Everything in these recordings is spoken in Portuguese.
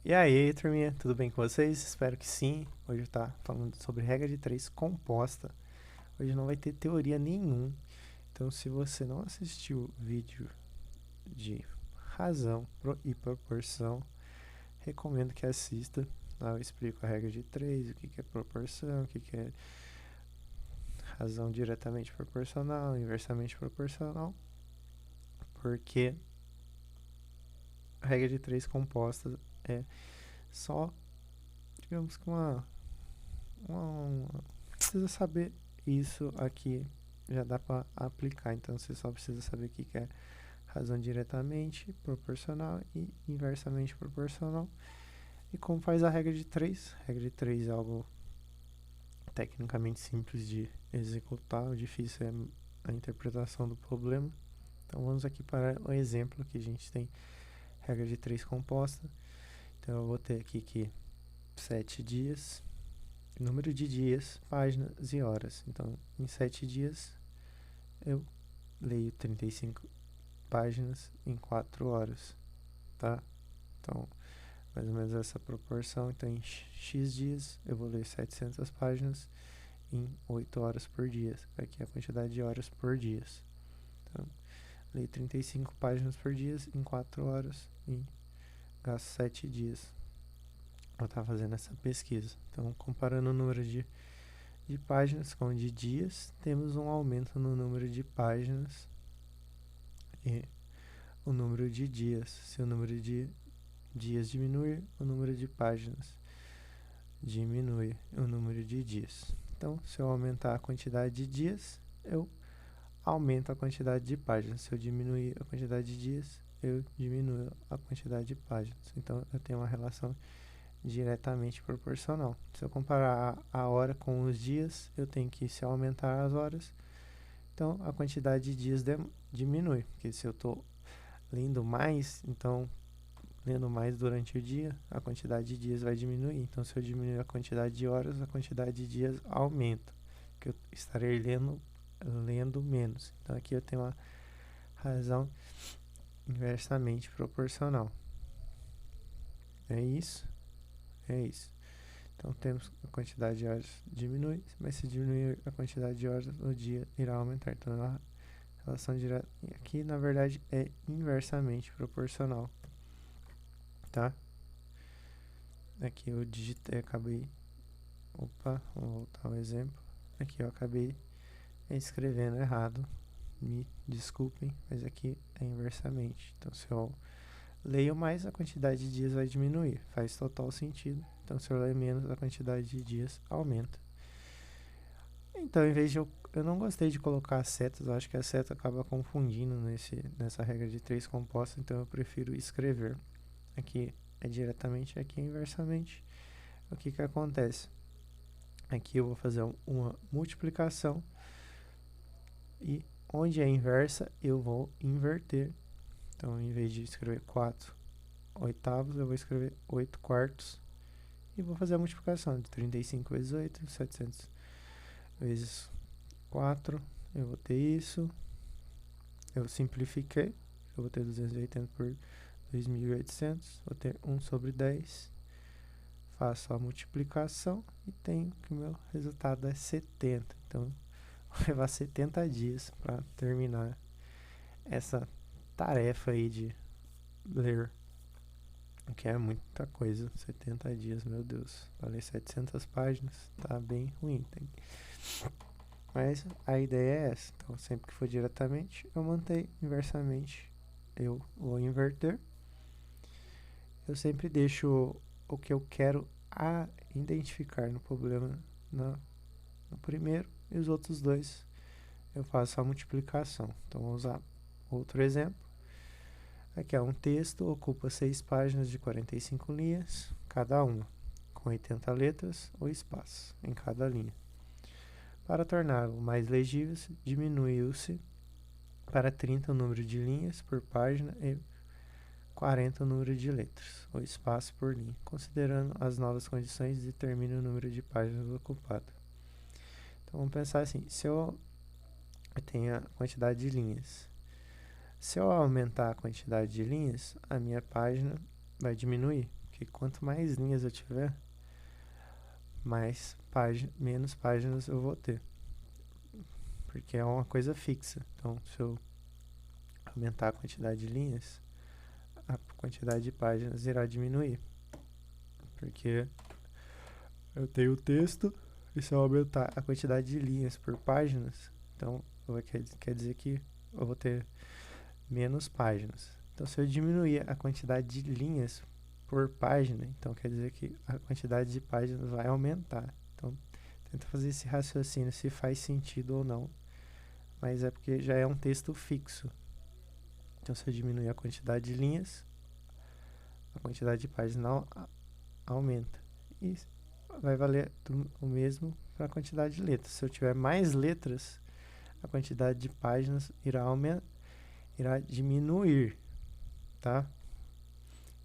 E aí, turminha, tudo bem com vocês? Espero que sim. Hoje eu tá falando sobre regra de 3 composta. Hoje não vai ter teoria nenhum. Então, se você não assistiu o vídeo de razão e proporção, recomendo que assista. Lá eu explico a regra de 3, o que é proporção, o que é razão diretamente proporcional, inversamente proporcional. Porque a regra de 3 composta é só, digamos que precisa saber isso aqui, já dá para aplicar. Então você só precisa saber o que é razão diretamente proporcional e inversamente proporcional. E como faz a regra de 3. A regra de 3 é algo tecnicamente simples de executar, o difícil é a interpretação do problema. Então vamos aqui para o exemplo que a gente tem regra de 3 composta. Então eu vou ter aqui que 7 dias, número de dias, páginas e horas. Então, em 7 dias, eu leio 35 páginas em 4 horas, tá? Então, mais ou menos essa proporção. Então, em X dias, eu vou ler 700 páginas em 8 horas por dia. Aqui é a quantidade de horas por dia. Então, leio 35 páginas por dia em 4 horas e gasto 7 dias. Eu estava fazendo essa pesquisa. Então, comparando o número de páginas com de dias, temos um aumento no número de páginas e o número de dias. Se o número de dias diminuir, o número de páginas diminui o número de dias. Então, se eu aumentar a quantidade de dias, eu aumento a quantidade de páginas. Se eu diminuir a quantidade de dias, eu diminuo a quantidade de páginas. Então, eu tenho uma relação diretamente proporcional. Se eu comparar a hora com os dias, eu tenho que, se aumentar as horas, então a quantidade de dias diminui, porque se eu estou lendo mais, então lendo mais durante o dia, a quantidade de dias vai diminuir. Então, se eu diminuir a quantidade de horas, a quantidade de dias aumenta, que eu estarei lendo menos. Então, aqui eu tenho uma razão inversamente proporcional. É isso. Então temos a quantidade de horas diminui, mas se diminuir a quantidade de horas, o dia irá aumentar. Então a relação direta aqui na verdade é inversamente proporcional, tá? Aqui eu digitei, acabei, vou voltar ao exemplo. Aqui eu acabei escrevendo errado, me desculpem, mas aqui é inversamente. Então se eu leio mais, a quantidade de dias vai diminuir, faz total sentido. Então se eu ler menos, a quantidade de dias aumenta. Então, em vez de eu não gostei de colocar setas, eu acho que a seta acaba confundindo nessa regra de 3 compostas, então eu prefiro escrever. Aqui é diretamente, aqui é inversamente. O que acontece? Aqui eu vou fazer uma multiplicação e onde é inversa eu vou inverter. Então, em vez de escrever 4 oitavos, eu vou escrever 8 quartos e vou fazer a multiplicação de 35 vezes 8, 700 vezes 4, eu vou ter isso, eu simplifiquei, eu vou ter 280 por 2.800, vou ter 1 sobre 10, faço a multiplicação e tenho que o meu resultado é 70. Então, vai levar 70 dias para terminar essa tarefa aí de ler, que é muita coisa, 70 dias, meu Deus, para ler 700 páginas, tá bem ruim. Mas a ideia é essa. Então, sempre que for diretamente, eu mantenho. Inversamente, eu vou inverter. Eu sempre deixo o que eu quero identificar no problema no primeiro, e os outros dois eu faço a multiplicação. Então, vou usar outro exemplo. Aqui é um texto, ocupa 6 páginas de 45 linhas, cada uma, com 80 letras ou espaços em cada linha. Para torná-lo mais legível, diminuiu-se para 30 o número de linhas por página e 40 o número de letras, ou espaço por linha. Considerando as novas condições, determine o número de páginas ocupadas. Então vamos pensar assim, se eu tenho a quantidade de linhas, se eu aumentar a quantidade de linhas, a minha página vai diminuir, Porque quanto mais linhas eu tiver, menos páginas eu vou ter. Porque é uma coisa fixa. Então, se eu aumentar a quantidade de linhas, a quantidade de páginas irá diminuir. Porque eu tenho o texto, e se eu aumentar a quantidade de linhas por páginas, então quer dizer que eu vou ter menos páginas. Então, se eu diminuir a quantidade de linhas por página, então quer dizer que a quantidade de páginas vai aumentar. Então, tenta fazer esse raciocínio se faz sentido ou não, mas é porque já é um texto fixo. Então, se eu diminuir a quantidade de linhas, a quantidade de páginas aumenta. E vai valer o mesmo para a quantidade de letras. Se eu tiver mais letras, a quantidade de páginas irá diminuir, tá?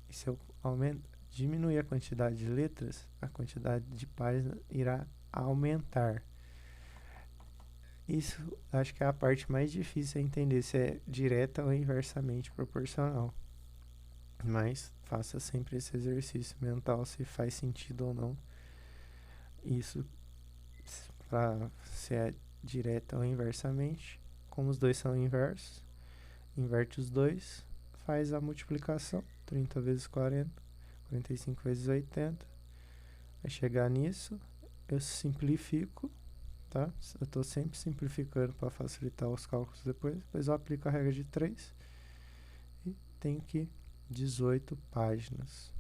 E se eu diminuir a quantidade de letras, a quantidade de páginas irá aumentar. Isso acho que é a parte mais difícil de entender, se é direta ou inversamente proporcional. Mas faça sempre esse exercício mental, se faz sentido ou não. Isso para se é direta ou inversamente. Como os dois são inversos, inverte os dois, faz a multiplicação, 30 vezes 40, 45 vezes 80. Vai chegar nisso, eu simplifico, tá? Eu estou sempre simplificando para facilitar os cálculos depois eu aplico a regra de 3 e tenho que 18 páginas,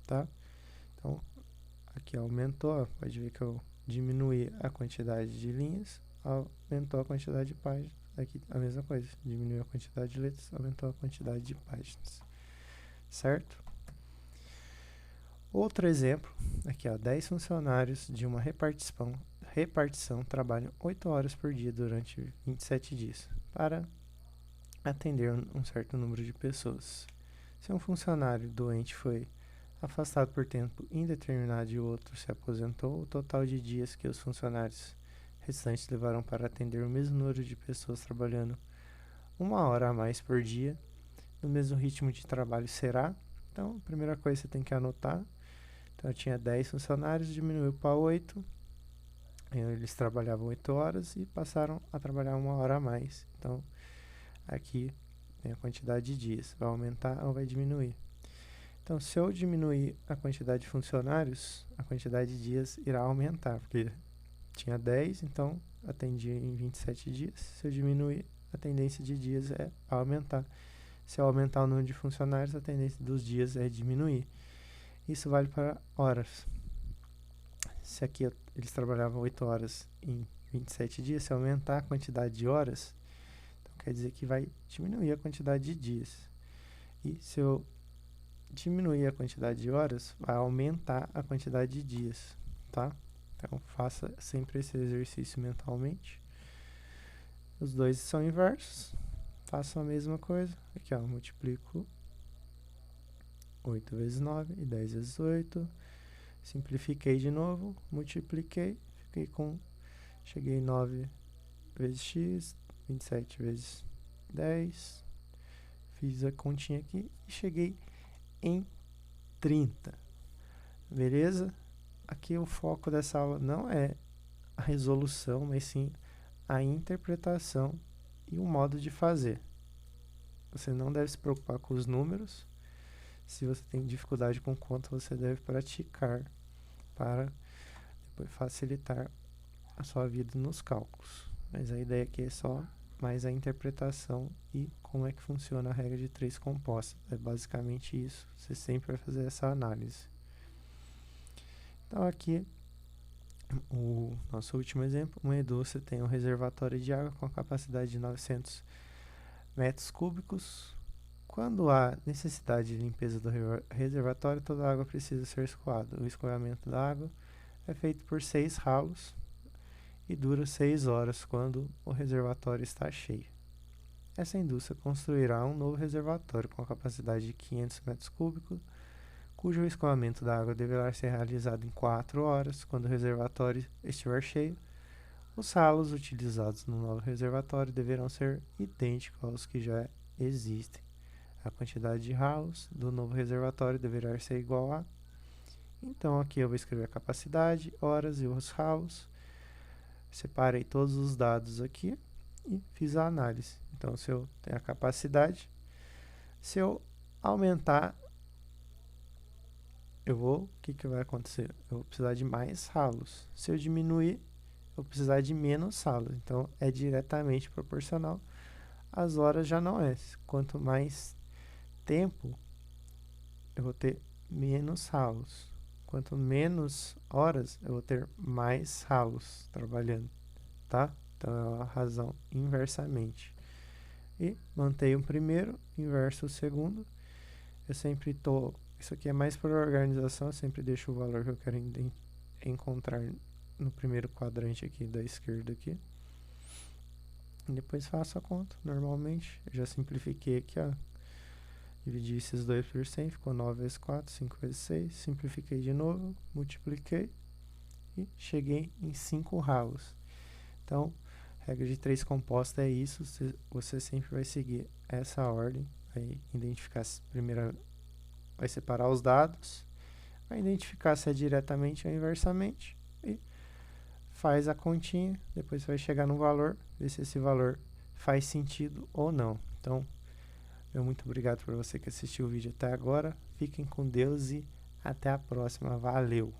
tá? Então, aqui aumentou, pode ver que eu diminuí a quantidade de linhas, aumentou a quantidade de páginas. Aqui a mesma coisa, diminuiu a quantidade de letras, aumentou a quantidade de páginas, certo? Outro exemplo, aqui ó, 10 funcionários de uma repartição trabalham 8 horas por dia durante 27 dias para atender um certo número de pessoas. Se um funcionário doente foi afastado por tempo indeterminado e o outro se aposentou, o total de dias que os funcionários restantes levarão para atender o mesmo número de pessoas trabalhando 1 hora a mais por dia, no mesmo ritmo de trabalho será. Então, a primeira coisa que você tem que anotar. Então, eu tinha 10 funcionários, diminuiu para 8. Eles trabalhavam 8 horas e passaram a trabalhar 1 hora a mais. Então, aqui tem a quantidade de dias. Vai aumentar ou vai diminuir? Então, se eu diminuir a quantidade de funcionários, a quantidade de dias irá aumentar, porque tinha 10, então atendi em 27 dias. Se eu diminuir, a tendência de dias é aumentar. Se eu aumentar o número de funcionários, a tendência dos dias é diminuir. Isso vale para horas. Se aqui eles trabalhavam 8 horas em 27 dias, se eu aumentar a quantidade de horas, então quer dizer que vai diminuir a quantidade de dias. E se eu diminuir a quantidade de horas, vai aumentar a quantidade de dias, tá? Então, faça sempre esse exercício mentalmente. Os dois são inversos. Faço a mesma coisa. Aqui, ó, multiplico 8 vezes 9 e 10 vezes 8. Simplifiquei de novo, multipliquei, cheguei em 9 vezes x, 27 vezes 10. Fiz a continha aqui e cheguei em 30. Beleza? Aqui o foco dessa aula não é a resolução, mas sim a interpretação e o modo de fazer. Você não deve se preocupar com os números. Se você tem dificuldade com conta, você deve praticar para depois facilitar a sua vida nos cálculos. Mas a ideia aqui é só mais a interpretação e como é que funciona a regra de 3 composta. É basicamente isso. Você sempre vai fazer essa análise. Então aqui, o nosso último exemplo, uma indústria tem um reservatório de água com a capacidade de 900 metros cúbicos. Quando há necessidade de limpeza do reservatório, toda a água precisa ser escoada. O escoamento da água é feito por 6 ralos e dura 6 horas quando o reservatório está cheio. Essa indústria construirá um novo reservatório com a capacidade de 500 metros cúbicos, cujo escoamento da água deverá ser realizado em 4 horas quando o reservatório estiver cheio. Os ralos utilizados no novo reservatório deverão ser idênticos aos que já existem. a quantidade de ralos do novo reservatório deverá ser igual a. Então aqui eu vou escrever a capacidade, horas e os ralos. Separei todos os dados aqui e fiz a análise. Então se eu tenho a capacidade, se eu aumentar, o que vai acontecer? Eu vou precisar de mais ralos. Se eu diminuir, eu vou precisar de menos ralos. Então é diretamente proporcional. As horas já não é. Quanto mais tempo, eu vou ter menos ralos. Quanto menos horas, eu vou ter mais ralos trabalhando, tá? Então é a razão inversamente. E mantenho o primeiro, inverso o segundo. Eu sempre estou... Isso aqui é mais para organização, eu sempre deixo o valor que eu quero encontrar no primeiro quadrante aqui da esquerda aqui. E depois faço a conta, normalmente. Eu já simplifiquei aqui, ó. Dividi esses dois por 100, ficou 9 vezes 4, 5 vezes 6. Simplifiquei de novo, multipliquei e cheguei em 5 ralos. Então, regra de 3 composta é isso. Você sempre vai seguir essa ordem. Vai identificar primeiro, vai separar os dados, vai identificar se é diretamente ou inversamente e faz a continha. Depois vai chegar no valor, ver se esse valor faz sentido ou não. Então, muito obrigado por você que assistiu o vídeo até agora. Fiquem com Deus e até a próxima. Valeu!